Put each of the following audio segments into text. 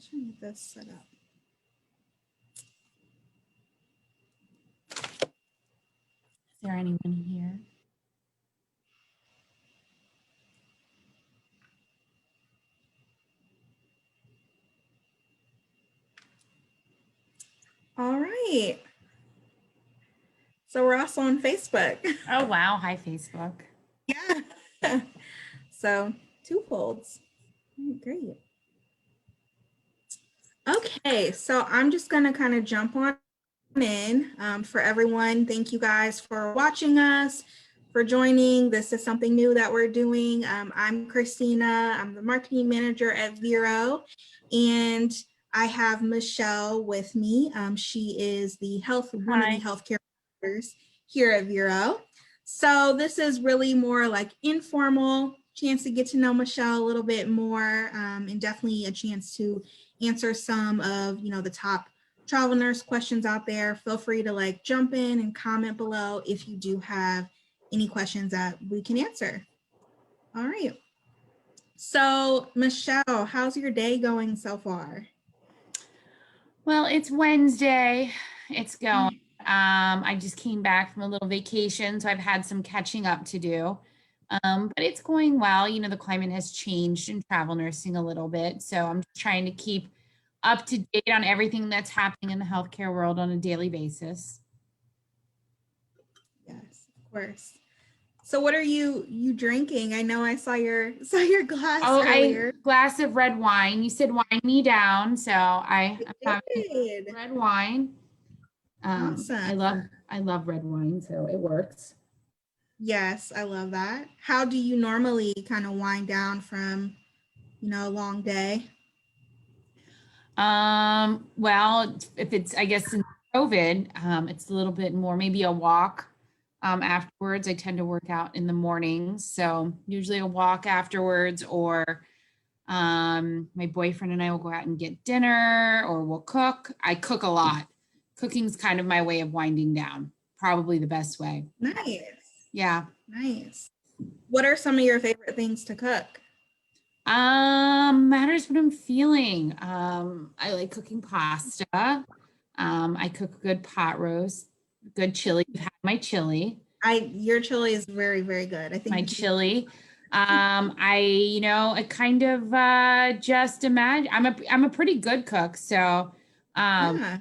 trying to get this set up. Is there anyone here? All right. So we're also on Facebook. Oh, wow. Hi, Facebook. Yeah. So two folds. Great. Okay, so I'm just going to kind of jump on in. For everyone, thank you guys for watching us, for joining. This is something new that we're doing. I'm Christina. I'm the marketing manager at Vero, and I have Michelle with me. She is the one of the healthcare workers here at Vero. So this is really more like informal chance to get to know Michelle a little bit more, and definitely a chance to answer some of the top travel nurse questions out there. Feel free to like jump in and comment below if you do have any questions that we can answer. All right. So Michelle, how's your day going so far? Well, it's Wednesday. It's going. I just came back from a little vacation, so I've had some catching up to do. But it's going well. You know, the climate has changed in travel nursing a little bit. So I'm just trying to keep up to date on everything that's happening in the healthcare world on a daily basis. Yes, of course. So what are you drinking? I know I saw your glass earlier. Glass of red wine. You said wine me down, so I'm having red wine. Awesome. I love red wine, so it works. Yes, I love that. How do you normally kind of wind down from, a long day? Well, if it's, I guess, in COVID, it's a little bit more, maybe a walk. Afterwards, I tend to work out in the mornings. So usually a walk afterwards, or my boyfriend and I will go out and get dinner, or we'll cook. I cook a lot. Cooking's kind of my way of winding down, probably the best way. Nice. Yeah. Nice. What are some of your favorite things to cook? Matters what I'm feeling. I like cooking pasta. I cook good pot roast, good chili. You've had my chili. Your chili is very, very good. I think My chili. I kind of just imagine I'm a pretty good cook. So yeah.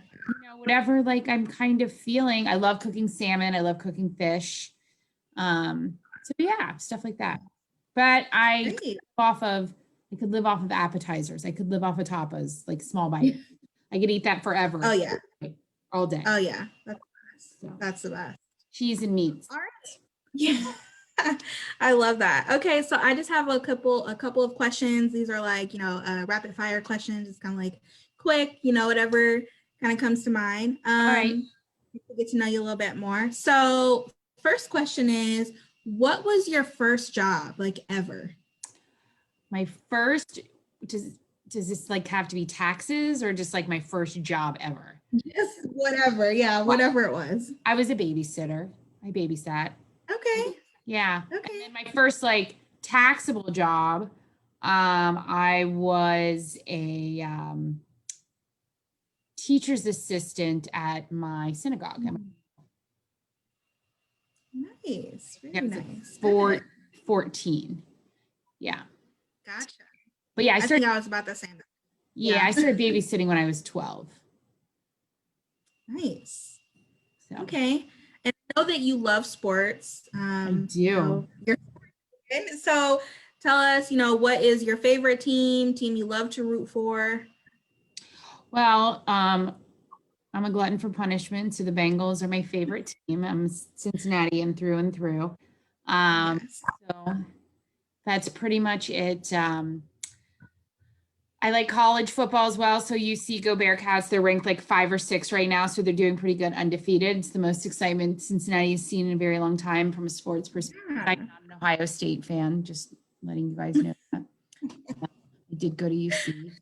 Whatever like I'm kind of feeling. I love cooking salmon. I love cooking fish. So yeah, stuff like that. But I could live off of appetizers. I could live off of tapas, like small bites. I could eat that forever. Oh yeah. All day. Oh yeah. That's the best. Cheese and meats. All right. Yeah. I love that. Okay, so I just have a couple of questions. These are like, rapid fire questions. It's kind of like quick, whatever kind of comes to mind. All right. To get to know you a little bit more. So first question is, what was your first job, like ever? My first, does this like have to be taxes or just like my first job ever? Just whatever. Yeah, whatever it was. I was a babysitter. I babysat. Okay. Yeah. Okay. And then my first like taxable job, I was a teacher's assistant at my synagogue. Nice. Very nice. 14. Yeah. Gotcha. But yeah, I think I was about the same. Yeah, I started babysitting when I was 12. Nice. So. Okay. And I know that you love sports. I do. So tell us, what is your favorite team you love to root for? Well, I'm a glutton for punishment, so the Bengals are my favorite team. I'm Cincinnati and through. Yes. So that's pretty much it. I like college football as well. So UC Go Bearcats, they're ranked like 5 or 6 right now. So they're doing pretty good, undefeated. It's the most excitement Cincinnati has seen in a very long time from a sports perspective. Yeah. I'm not an Ohio State fan, just letting you guys know that. I did go to UC.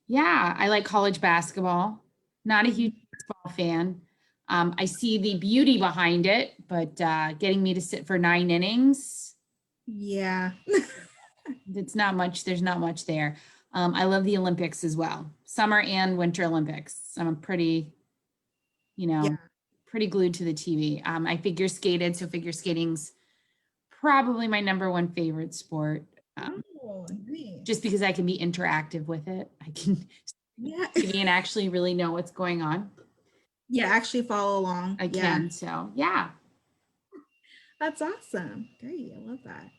Yeah, I like college basketball. Not a huge baseball fan. I see the beauty behind it, but getting me to sit for 9 innings. Yeah. It's not much. There's not much there. I love the Olympics as well, summer and winter Olympics. I'm a pretty, you Yeah. know, pretty glued to the TV. I figure skated, so figure skating's probably my number one favorite sport. Oh, Just nice. because I can be interactive with it. I can Yeah. TV and actually really know what's going on. Yeah, actually follow along. I Yeah. can. So yeah. That's awesome. Great. I love that.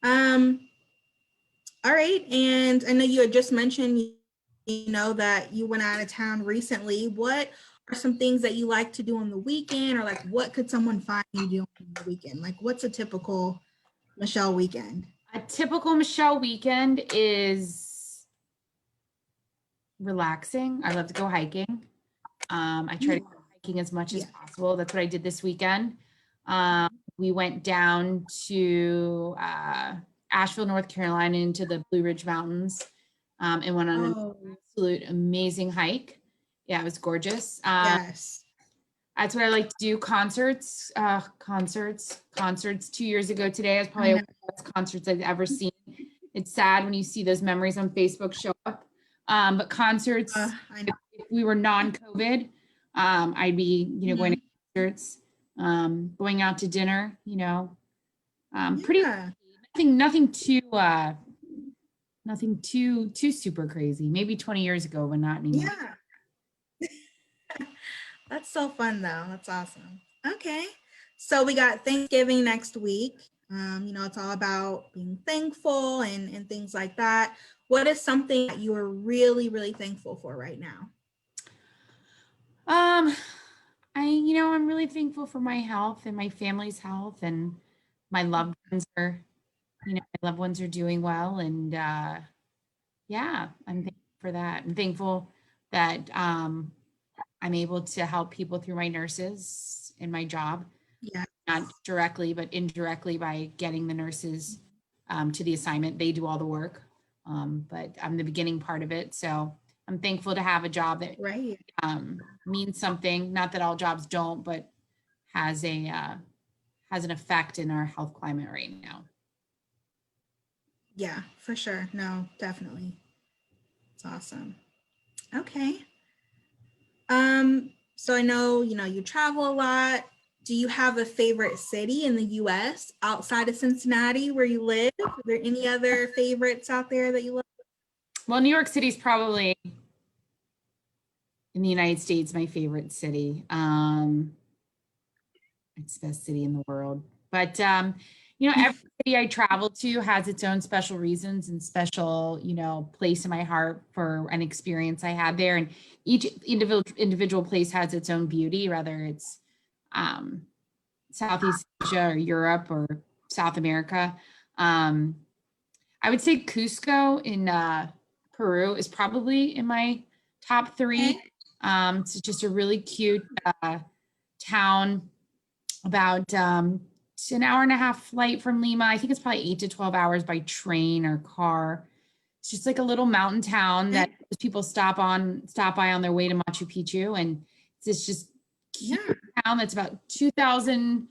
Um, all right. And I know you had just mentioned, that you went out of town recently. What are some things that you like to do on the weekend, or like what could someone find you doing on the weekend? Like what's a typical Michelle weekend? A typical Michelle weekend is relaxing. I love to go hiking. I try to go hiking as much as Yeah. possible. That's what I did this weekend. Um, we went down to Asheville, North Carolina, into the Blue Ridge Mountains, and went on an Oh, absolute amazing hike. Yeah, it was gorgeous. yes. That's what I like to do. Concerts. 2 years ago today, I was I probably one know. of the best concerts I've ever seen. It's sad when you see those memories on Facebook show up. But concerts, I know. if we were non-COVID, I'd be, going to Mhm. concerts, going out to dinner, pretty Yeah. nothing too super crazy. Maybe 20 years ago, but not anymore. Yeah. That's so fun though. That's awesome. Okay. So we got Thanksgiving next week. It's all about being thankful and things like that. What is something that you are really, really thankful for right now? Um, I'm really thankful for my health and my family's health, and my loved ones are, my loved ones are doing well. And yeah, I'm thankful for that. I'm thankful that I'm able to help people through my nurses in my job, Yeah. not directly, but indirectly by getting the nurses to the assignment. They do all the work, but I'm the beginning part of it. So I'm thankful to have a job that Right. means something. Not that all jobs don't, but has an effect in our health climate right now. Yeah, for sure. No, definitely. It's awesome. Okay. So I know, you travel a lot. Do you have a favorite city in the US outside of Cincinnati where you live? Are there any other favorites out there that you love? Well, New York City is probably in the United States my favorite city. It's the best city in the world. But every city I travel to has its own special reasons and special, place in my heart for an experience I had there. And each individual place has its own beauty, whether it's um, Southeast Asia or Europe or South America. Um, I would say Cusco in Peru is probably in my top three. Okay. It's just a really cute town, about an hour and a half flight from Lima. I think it's probably 8 to 12 hours by train or car. It's just like a little mountain town Okay. that people stop by on their way to Machu Picchu, and it's this just cute Yeah. town that's about 2,000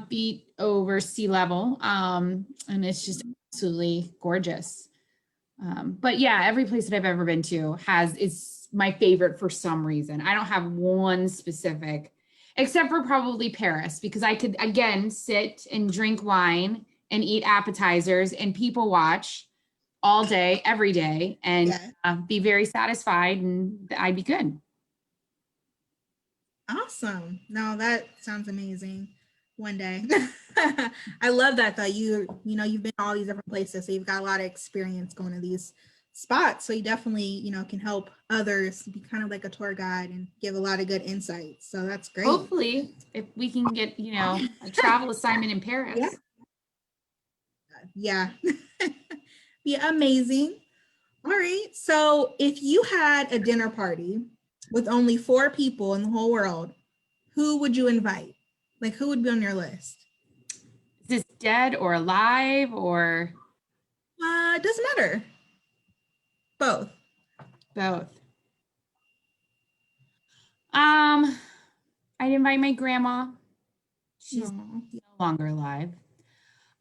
feet over sea level, and it's just absolutely gorgeous. But yeah, every place that I've ever been to is my favorite for some reason. I don't have one specific, except for probably Paris, because I could again sit and drink wine and eat appetizers and people watch all day, every day, and Yeah. be very satisfied, and I'd be good. Awesome. No, that sounds amazing. One day. I love that though. You've been all these different places, so you've got a lot of experience going to these spots. So you definitely, can help others be kind of like a tour guide and give a lot of good insights. So that's great. Hopefully, if we can get a travel assignment in Yeah. Paris. Yeah. Be amazing. All right. So if you had a dinner party with only 4 people in the whole world, who would you invite? Like who would be on your list? Is this dead or alive or It doesn't matter. Both. both? I'd invite my grandma. She's No. no longer alive.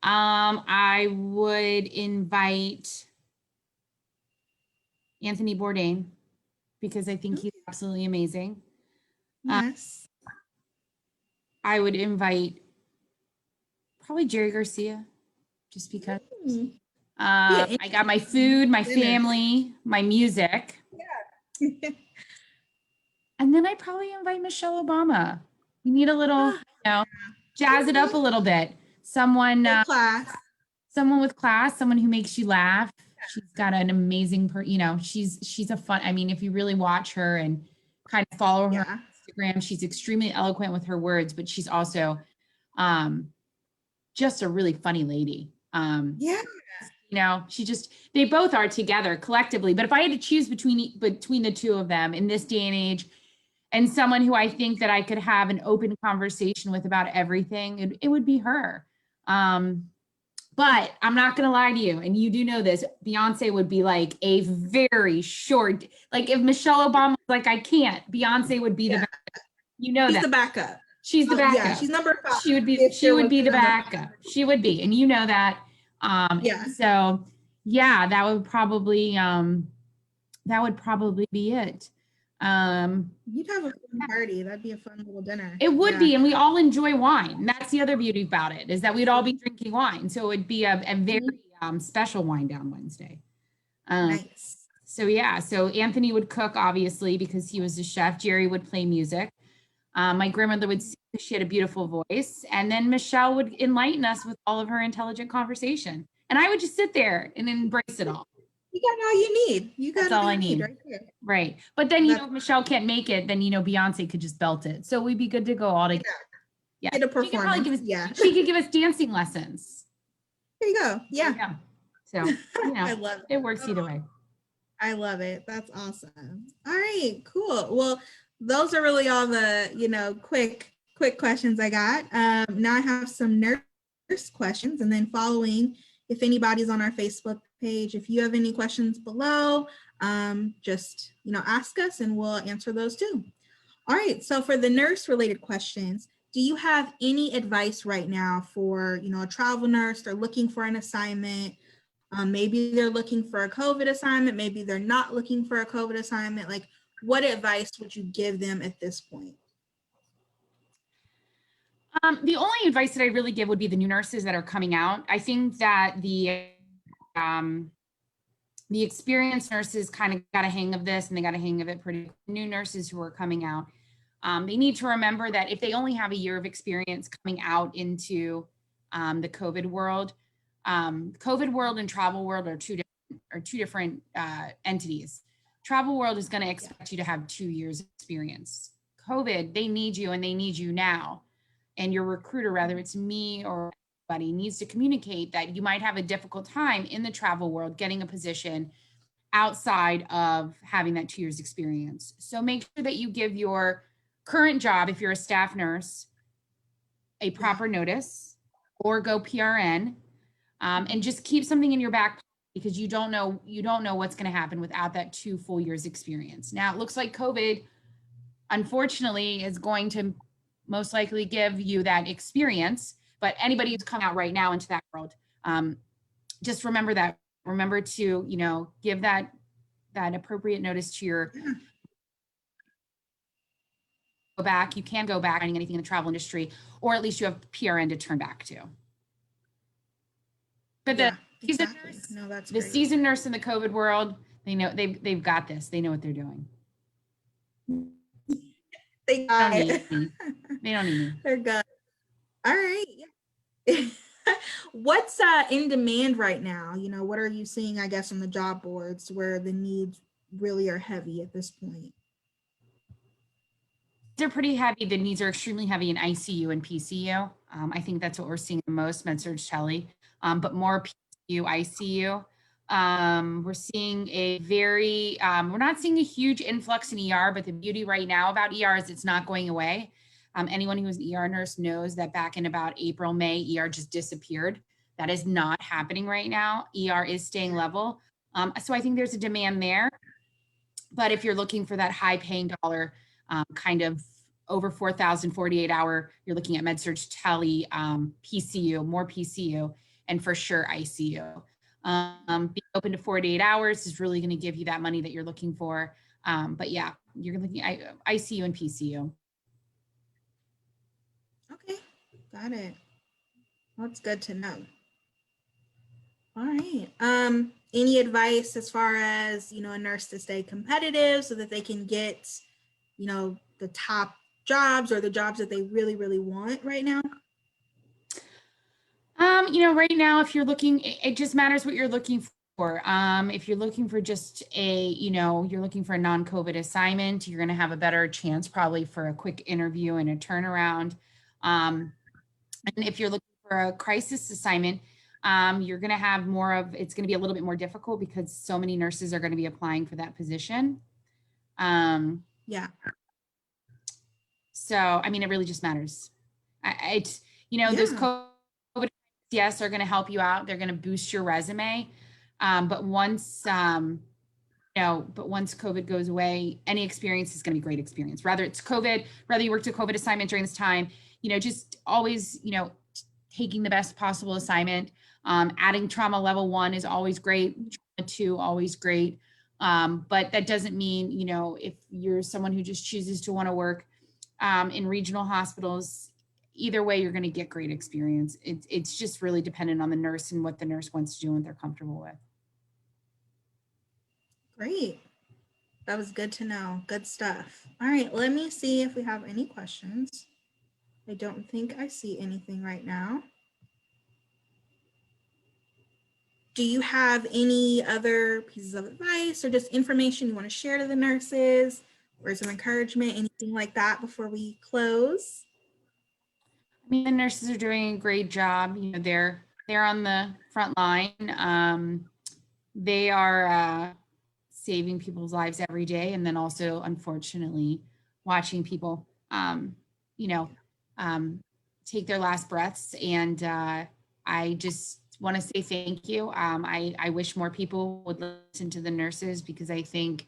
I would invite Anthony Bourdain because I think he's absolutely amazing. Yes. I would invite probably Jerry Garcia just because. Mm. Yeah, I got my food, my dinner. family, my music. And then I probably invite Michelle Obama. You need a little, jazz it up a little bit. Someone Class. someone with class, someone who makes you laugh. She's got an amazing, she's a fun, I mean, if you really watch her and kind of follow her on Instagram, she's extremely eloquent with her words, but she's also just a really funny lady. Yeah. They both are together collectively, but if I had to choose between the two of them in this day and age, and someone who I think that I could have an open conversation with about everything, it would be her. But I'm not going to lie to you. And you do know this, Beyonce would be like a very short, like if Michelle Obama was like, I can't, Beyonce would be the backup. She's the backup. She's the backup. Yeah, she's number 5. She would be the backup. She would be. And you know that. So yeah, that would probably be it. You'd have a fun party. That'd be a fun little dinner. It would be, and we all enjoy wine. That's the other beauty about it, is that we'd all be drinking wine. So it would be a very special wine down Wednesday. Nice. So yeah, so Anthony would cook, obviously, because he was a chef. Jerry would play music. My grandmother would sing, she had a beautiful voice. And then Michelle would enlighten us with all of her intelligent conversation. And I would just sit there and embrace it all. You got all you need. That's all I need. Right there. Right. But then, if Michelle can't make it, then, Beyonce could just belt it. So we'd be good to go all together. Yeah. Get a performance. She could give us dancing lessons. There you go. Yeah. So, I love it. It works either way. I love it. That's awesome. All right, cool. Well, those are really all the, quick questions I got. Now I have some nurse questions, and then following, if anybody's on our Facebook page, if you have any questions below, just, ask us and we'll answer those too. All right. So for the nurse related questions, do you have any advice right now for, a travel nurse? They're looking for an assignment. Maybe they're looking for a COVID assignment. Maybe they're not looking for a COVID assignment. Like, what advice would you give them at this point? The only advice that I really give would be the new nurses that are coming out. I think that the experienced nurses kind of got a hang of this, and they got a hang of it pretty. New nurses who are coming out, they need to remember that if they only have a year of experience coming out into the COVID world and travel world are two different entities. Travel world is going to expect you to have 2 years experience. COVID, they need you, and they need you now. And your recruiter, whether it's me or anybody, needs to communicate that you might have a difficult time in the travel world getting a position outside of having that 2 years experience. So make sure that you give your current job, if you're a staff nurse, a proper notice, or go PRN, and just keep something in your back pocket, because you don't know what's going to happen without that 2 full years experience. Now it looks like COVID, unfortunately, is going to most likely give you that experience, but anybody who's come out right now into that world, just remember to, give that appropriate notice to your, go back. You can go back finding anything in the travel industry, or at least you have PRN to turn back to. But the seasoned nurse in the COVID world, they know they've got this. They know what they're doing. They don't need me. They're good. All right. Yeah. What's in demand right now? What are you seeing, I guess, on the job boards where the needs really are heavy at this point? They're pretty heavy. The needs are extremely heavy in ICU and PCU. I think that's what we're seeing the most, med-surg tele, but more PCU, ICU. We're seeing we're not seeing a huge influx in ER, but the beauty right now about ER is it's not going away. Anyone who is an ER nurse knows that back in about April, May, ER just disappeared. That is not happening right now. ER is staying level. So I think there's a demand there. But if you're looking for that high paying dollar, kind of over 4,000, 48 hour, you're looking at med-surg tele, PCU, more PCU. and for sure ICU. Being open to 48 hours is really going to give you that money that you're looking for. But yeah, you're looking at ICU and PCU. Okay, got it. That's good to know. All right. Any advice as far as, a nurse to stay competitive so that they can get, the top jobs or the jobs that they really, really want right now? Right now, if you're looking, it just matters what you're looking for. If you're looking for just you're looking for a non-COVID assignment, you're going to have a better chance probably for a quick interview and a turnaround. And if you're looking for a crisis assignment, you're going to have it's going to be a little bit more difficult because so many nurses are going to be applying for that position. Yeah. So, I mean, it really just matters. Those COVID, yes, are going to help you out. They're going to boost your resume. But once COVID goes away, any experience is going to be great experience. Whether it's COVID, whether you worked a COVID assignment during this time, just always, taking the best possible assignment. Adding trauma level 1 is always great. Trauma 2, always great. But that doesn't mean, if you're someone who just chooses to want to work in regional hospitals, either way, you're going to get great experience. It's just really dependent on the nurse and what the nurse wants to do and what they're comfortable with. Great. That was good to know. Good stuff. All right, let me see if we have any questions. I don't think I see anything right now. Do you have any other pieces of advice or just information you want to share to the nurses, words of encouragement, anything like that before we close? I mean, the nurses are doing a great job. They're on the front line. They are saving people's lives every day, and then also, unfortunately, watching people, take their last breaths. And I just want to say thank you. I wish more people would listen to the nurses because I think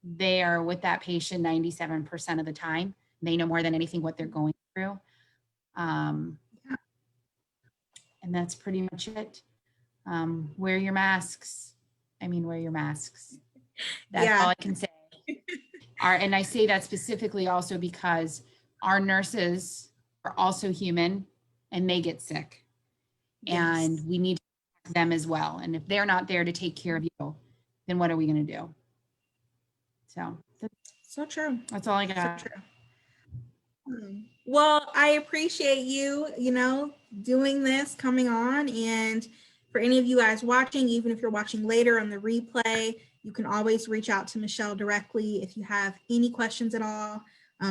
they are with that patient 97% of the time. They know more than anything what they're going through. And that's pretty much it. Wear your masks. Wear your masks. That's all I can say. And I say that specifically also because our nurses are also human and they get sick. Yes. And we need to protect them as well. And if they're not there to take care of you, then what are we going to do? So true. That's all I got. So true. Well, I appreciate you, doing this, coming on. And for any of you guys watching, even if you're watching later on the replay, you can always reach out to Michelle directly if you have any questions at all.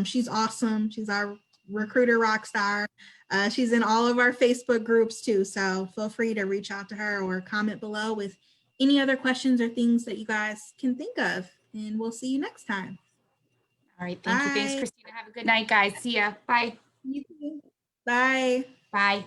She's awesome. She's our recruiter rock star. She's in all of our Facebook groups too. So feel free to reach out to her or comment below with any other questions or things that you guys can think of. And we'll see you next time. All right. Thank you. Thanks, Christina. Have a good night, guys. See ya. Bye. You too. Bye. Bye.